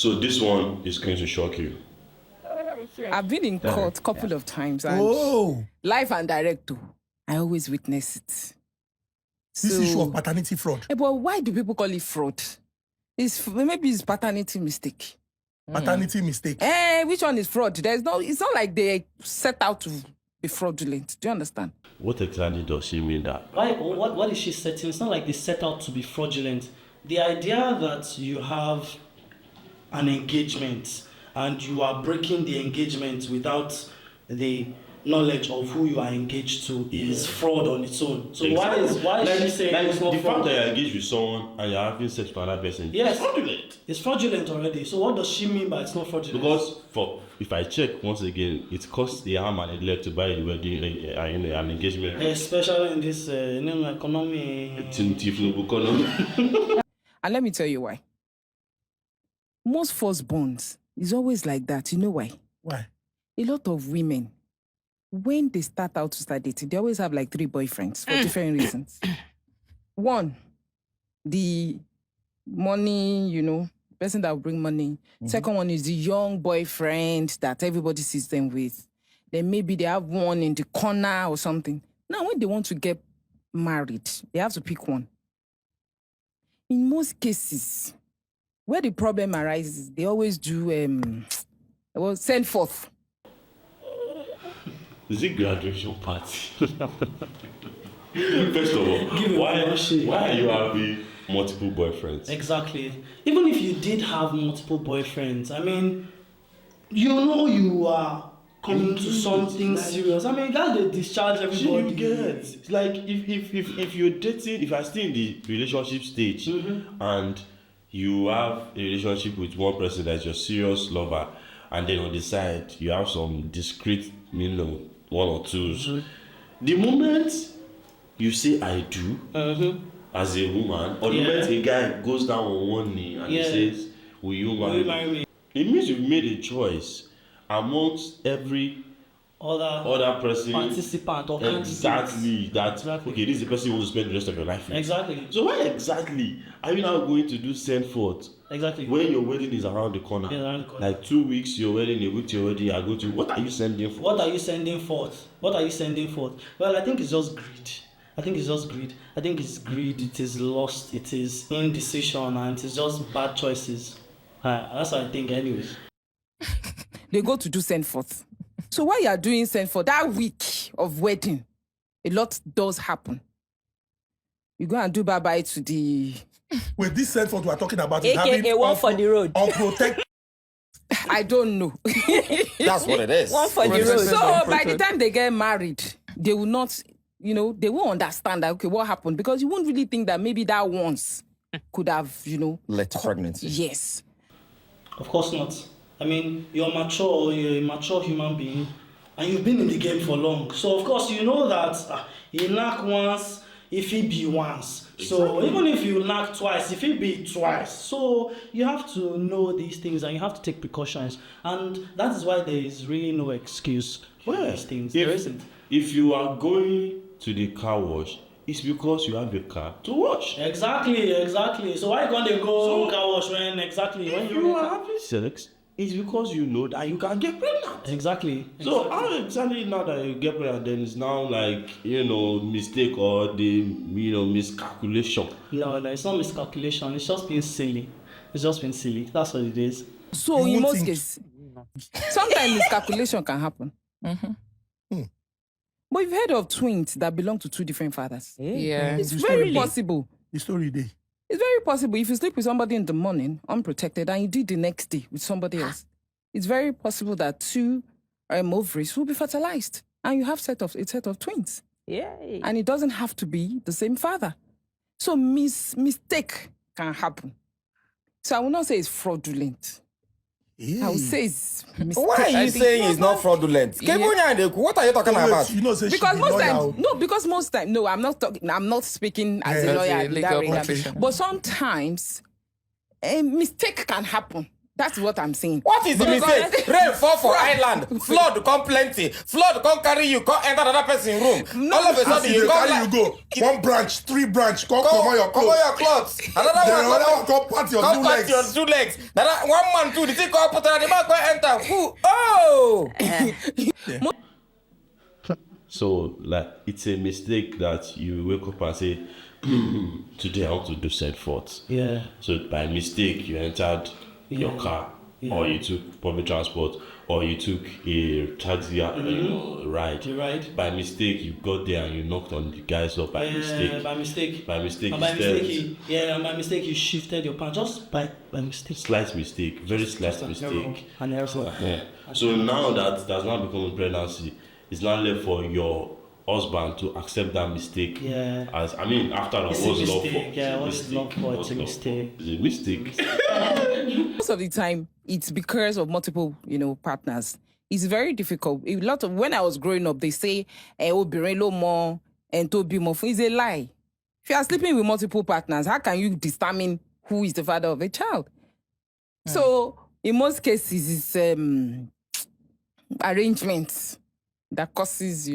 So this one is going to shock you. I've been in court a couple of times, and live and direct, I always witness it. This issue of paternity fraud. But why do people call it fraud? Maybe it's paternity mistake. Paternity mistake. Which one is fraud? It's not like they set out to be fraudulent. Do you understand? What exactly does she mean that? Why? What is she setting? It's not like they set out to be fraudulent. The idea that you have an engagement and you are breaking the engagement without the knowledge of who you are engaged to is fraud on its own. So Exactly. why is she saying it's not the fraud? fact that you're engaged with someone and you're having sex with another person, Yes. it's fraudulent. It's fraudulent already. So what does she mean by it's not fraudulent? Because if I check once again, it costs the arm and a leg to buy the wedding an engagement. Especially in this economy. And let me tell you why. Most firstborns is always like that. You know why? Why? A lot of women, when they start out to start dating, they always have like 3 boyfriends for different reasons. One, the money, person that will bring money. Second one is the young boyfriend that everybody sees them with. Then maybe they have one in the corner or something. Now, when they want to get married, they have to pick one. In most cases, where the problem arises, they always do send forth. Is it graduation party? First of all, why are you having multiple boyfriends? Exactly. Even if you did have multiple boyfriends, I mean, you are coming to something serious. I mean, you gotta discharge everybody. You get like if you're dating, if you're still in the relationship stage and you have a relationship with one person that's your serious lover, and then on the side you have some discreet, one or twos. The moment you say I do as a woman, or the moment a guy goes down on one knee and he says, will you marry me? It means you've made a choice amongst every other person, participant or exactly that. Okay, this is the person you want to spend the rest of your life with. Exactly. So why exactly are you now going to do send forth? Exactly. When your wedding is around the corner, like 2 weeks your wedding, a week to your wedding, you are going to. What are you sending forth? What are you sending forth? Well, I think it's just greed. I think it's greed. It is lust. It is indecision, and it is just bad choices. That's what I think, anyways. They go to do send forth. So while you are doing send forth, that week of wedding, a lot does happen. You go and do bye-bye to the... Wait, this send forth we are talking about is having a one for the road. Unprotected. I don't know. That's what it is. One for the road. So by the time they get married, they will not, they won't understand that, okay, what happened? Because you won't really think that maybe that once could have, led to pregnancy. Yes. Of course not. I mean, you're a mature human being, and you've been in the game for long. So of course you know that you knock once, if it be once. Exactly. So even if you knock twice, if it be twice. So you have to know these things and you have to take precautions. And that is why there is really no excuse for these things. There isn't. If you are going to the car wash, it's because you have a car to wash. Exactly. So why can't they go car wash when you are having sex? It's because you know that you can get pregnant. Exactly. So how exactly now that you get pregnant, then it's now like, mistake or the, miscalculation? No, it's not miscalculation. It's just being silly. That's what it is. So in most cases, sometimes miscalculation can happen. But you've heard of twins that belong to 2 different fathers. Yeah. It's very possible. The story day. It's very possible. If you sleep with somebody in the morning, unprotected, and you do it the next day with somebody else, it's very possible that 2 ovaries will be fertilized. And you have a set of twins. Yay. And it doesn't have to be the same father. So mistake can happen. So I will not say it's fraudulent. I would say it's mistake. Why are you saying it's not fraudulent? What are you talking about? Because most times, I'm not speaking as a lawyer. But sometimes a mistake can happen. That's what I'm saying. What is the mistake? Rain fall for island, flood come plenty, flood come carry you, come enter another person's room. All of a As sudden you you come carry like, you go. One branch, 3 branch, come on your cover clothes. your clothes. Another Then one another one come pat your come 2 pat legs. your 2 legs. One man too, the thing come put the man go enter. Who? Oh! So, like, it's a mistake that you wake up and say, today I want to do set forth. Yeah. So, by mistake, you entered your car, or you took public transport, or you took a taxi ride. You're right. By mistake, you got there and you knocked on the guy's door by mistake. By mistake. By mistake, And by you stepped. mistake, and by mistake you shifted your pants just by mistake. Slight mistake, very slight mistake. And also, Yeah. So now that that's now become a pregnancy, it's now left for your husband to accept that mistake. Yeah. As I mean, after all, It's a what's love for? mistake. Yeah, what's Mistake. love for? It's What's a love mistake. for? It's a mistake. Most of the time, it's because of multiple, partners. It's very difficult. When I was growing up, they say, "Obirelo more and Toby more." It's a lie. If you are sleeping with multiple partners, how can you determine who is the father of a child? So, in most cases, it's arrangements that causes,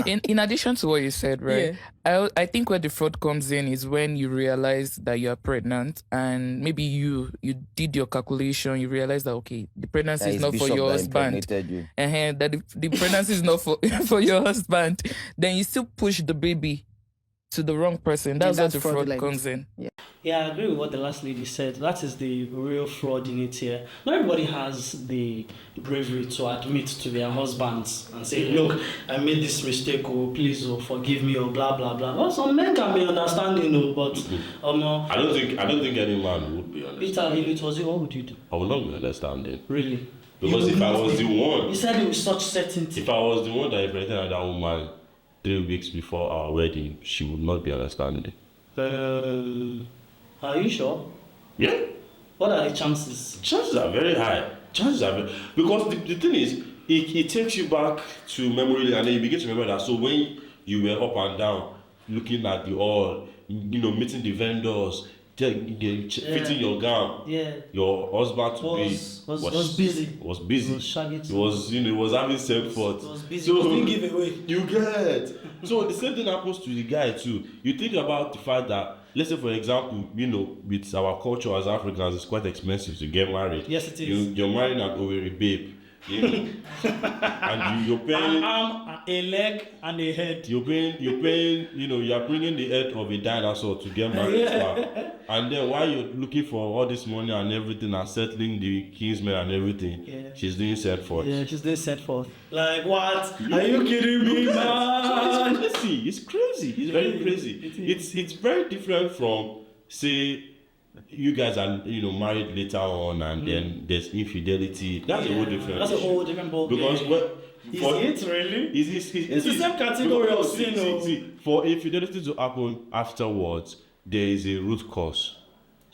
In addition to what you said, right? I think where the fraud comes in is when you realize that you are pregnant and maybe you did your calculation, you realize that okay, the pregnancy is not for your husband. That the pregnancy is not for your husband. Then you still push the baby to the wrong person. That's where the fraud fraudulent. comes in. Yeah, I agree with what the last lady said. That is the real fraud in it here. Not everybody has the bravery to admit to their husbands and say, "Look, I made this mistake. Oh, please, forgive me," or blah blah blah. Well, some men can be understanding, but I don't think any man would be Peter, understanding. if it was you, what would you do? I would not be understanding. Really? Because You if I would was not the one, You said it with such certainty. if I was the one that impregnated that woman 3 weeks before our wedding, she would not be understanding. Are you sure? Yeah. What are the chances? Chances are very high. Because the thing is, it takes you back to memory lane, and then you begin to remember that. So when you were up and down, looking at the oil, meeting the vendors, fitting your gown, your husband was busy. Was busy. Was shagging. Was having sex for. Was busy. So Was being giveaway. you get. So the same thing happens to the guy too. You think about the fact that, let's say for example, with our culture as Africans, it's quite expensive to get married. Yes, it is. You're marrying an Owerri babe. And you're paying An arm, a leg, and a head. you're you're bringing the head of a dinosaur to get married to her. And then while you're looking for all this money and everything and settling the kinsmen and everything, she's doing set forth. Yeah, she's doing set forth. Like what? Are you kidding me, man? It's crazy. It's very crazy. It's very different from, say, you guys are married later on and then there's infidelity. That's a whole different. That's a whole different ball. Because Is it really? It's the same category of sin. See, for infidelity to happen afterwards, there is a root cause.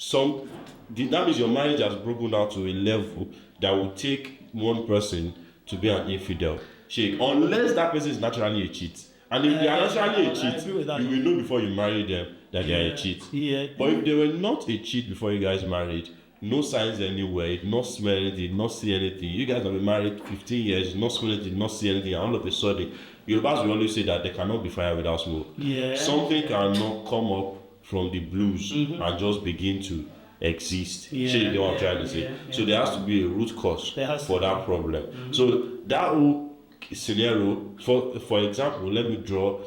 That means your marriage has broken down to a level that will take one person to be an infidel. Unless that person is naturally a cheat. And if they are naturally a cheat, you will know before you marry them that they are a cheat. Yeah. But if they were not a cheat before you guys married, no signs anywhere, not smell anything, not see anything. You guys have been married 15 years, not smell anything, not see anything, and all of a sudden, Yorubas will always say that there cannot be fire without smoke. Yeah. Something cannot come up from the blues and just begin to exist. You know what I'm trying to say? So there has to be a root cause for that problem. So that whole scenario, for example, let me draw,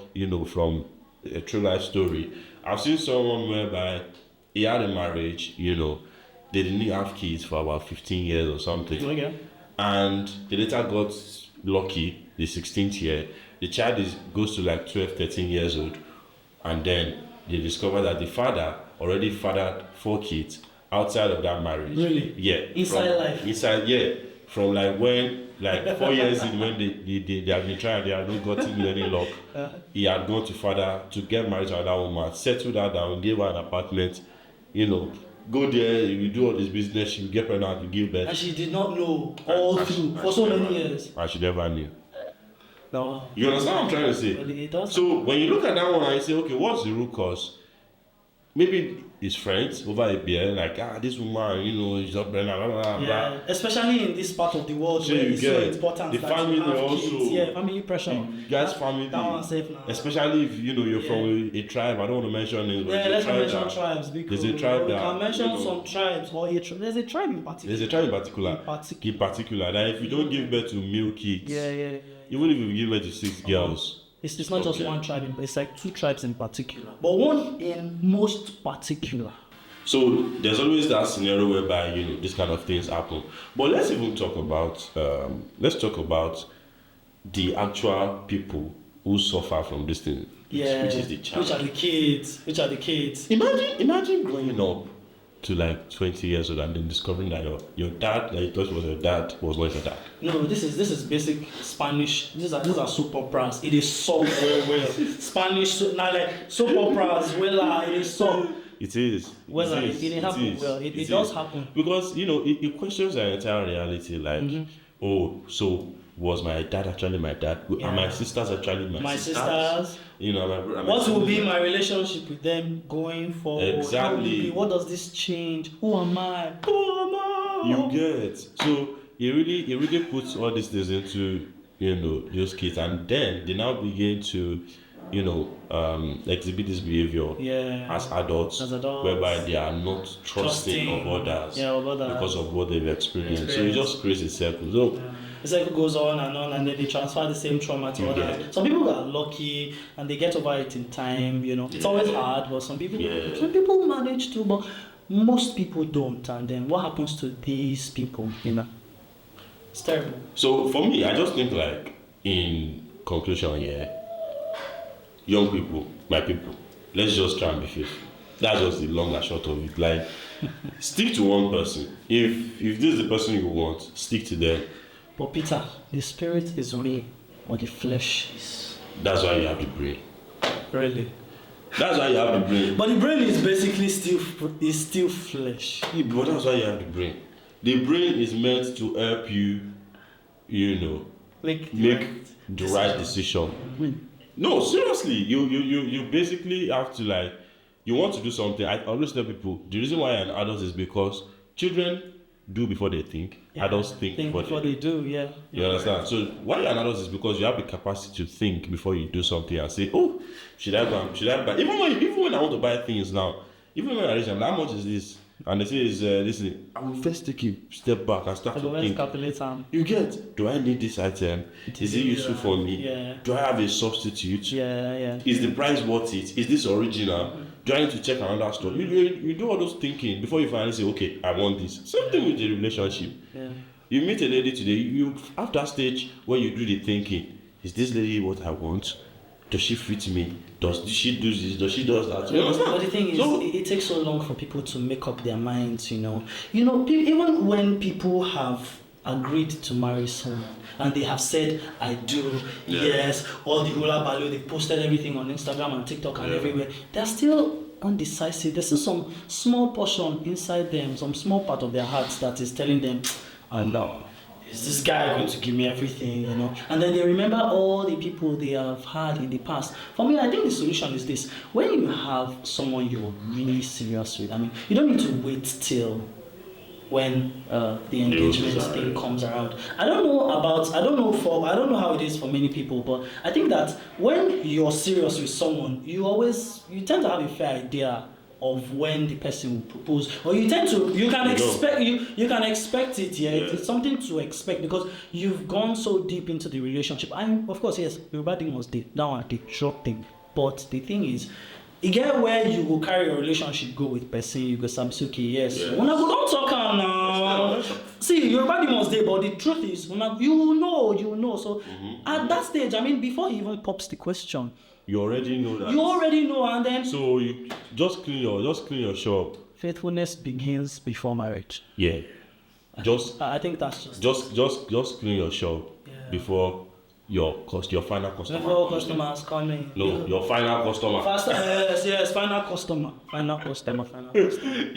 from a true life story. I've seen someone whereby he had a marriage, they didn't have kids for about 15 years or something. Okay. And they later got lucky, the 16th year. The child goes to like 12, 13 years old. And then they discover that the father already fathered 4 kids outside of that marriage. Really? Yeah. Inside life? From like when, 4 years in, when they have been trying, they have not gotten any luck. He had gone to get married to another woman, settled her down, gave her an apartment, go there, you do all this business, you get pregnant, you give birth. And she did not know all through for so many years. And she never knew. No. You understand what I'm trying to say? Well, it does. So when you look at that one and you say, okay, what's the root cause? maybe his friends over a beer, like, this woman, she's not pregnant, blah, blah, blah. Yeah, especially in this part of the world So where you it's so get important the that family you have also. kids. Yeah, family pressure. You guys' family, That one's safe now. especially if you're from a tribe. I don't want to mention it. But Yeah, let's not mention that- tribes because There's a tribe we that can mention some tribes or there's a tribe in particular. There's a tribe in particular. In particular, that if you don't give birth to male kids, Yeah. even if you give birth to 6 girls, It's not just one tribe, it's like 2 tribes in particular, but one in most particular. so there's always that scenario whereby this kind of things happen. But let's even talk about the actual people who suffer from this thing, Yeah, which is the child. Which are the kids? Imagine growing up to like 20 years old and then discovering that your dad that you thought was your dad was not your dad. No, this is basic Spanish. These are soap operas. It is so well. Spanish now like soap operas. Well, it is so. It is. Well, it is. didn't happen. is. Well, it is. does happen. Because it questions our entire reality. Like, so was my dad actually my dad? Yeah. Are my sisters actually my sisters? My What will be siblings? my relationship with them going forward? Exactly. How will it be? What does this change? Who am I? You get. So it really puts all these things into those kids, and then they now begin to exhibit this behavior as adults, whereby they are not trusting of others, because of what they've experienced. So it just creates a circle. So the cycle goes on, and then they transfer the same trauma to others. Some people are lucky and they get over it in time. It's always hard, but some people manage to, but most people don't. And then what happens to these people? It's terrible. So for me, I just think like in conclusion, young people, my people, let's just try and be faithful. That's just the long and short of it. Like, stick to one person. If this is the person you want, stick to them. But Peter, the spirit is real, or the flesh is. That's why you have the brain. Really? That's why you have the brain. But the brain is basically still flesh. Yeah, but that's why you have the brain. The brain is meant to help you, Make the right decision. No, seriously, you basically have to like, you want to do something. I always tell people the reason why you're an adult is because children do before they think. Adults think before they do. Yeah. You understand? So why you're an adult is because you have the capacity to think before you do something and say, oh, should I buy? Even when I want to buy things now, even when I reach, how much is this? And they say this. I will first take a step back and start to think. You get? Do I need this item? Is it useful for me? Yeah. Do I have a substitute? Yeah. Is the price worth it? Is this original? Do I need to check another store? You do all those thinking before you finally say, okay, I want this. Same thing with the relationship. Yeah. You meet a lady today, you have that stage where you do the thinking. Is this lady what I want? Does she fit me? Does she do this? Does she do that? But the thing is, it takes so long for people to make up their minds, even when people have agreed to marry someone and they have said, I do, yes, all the hula baloo, they posted everything on Instagram and TikTok and everywhere, they're still undecisive. There's still some small portion inside them, some small part of their hearts that is telling them, I know. Is this guy going to give me everything, And then they remember all the people they have had in the past. For me, I think the solution is this. When you have someone you're really serious with, you don't need to wait till when the engagement thing comes around. I don't know how it is for many people, but I think that when you're serious with someone, you tend to have a fair idea of when the person will propose, or you can expect it. It's something to expect because you've gone so deep into the relationship. And of course, yes, everybody must date down at the short thing. But the thing is, you get where you will carry your relationship go with person, you go say okay, yes. When I go don't talk now. See, your body must date, but the truth is, when you know. So at that stage, before he even pops the question, you already know that. And then so you just clean your shop. Faithfulness begins before marriage. Yeah. I think that's just clean your shop before your final customer. Before customers coming. No, your final customer. Yes, final customer. You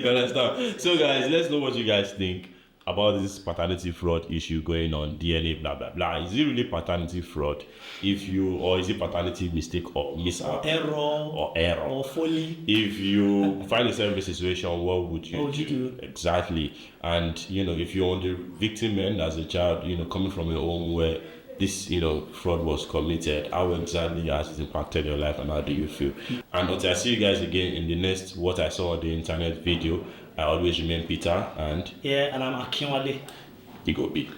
understand? So guys, let's know what you guys think. about this paternity fraud issue going on, DNA, blah blah blah. Is it really paternity fraud? Or is it paternity mistake or error or folly? If you find yourself in a situation, what would you do? Exactly. And if you're on the victim end as a child, coming from a home where this fraud was committed, how exactly has it impacted your life and how do you feel? And until I see you guys again in the next What I Saw on the Internet video, I always remain Peter and I'm Akinwale. Igobi.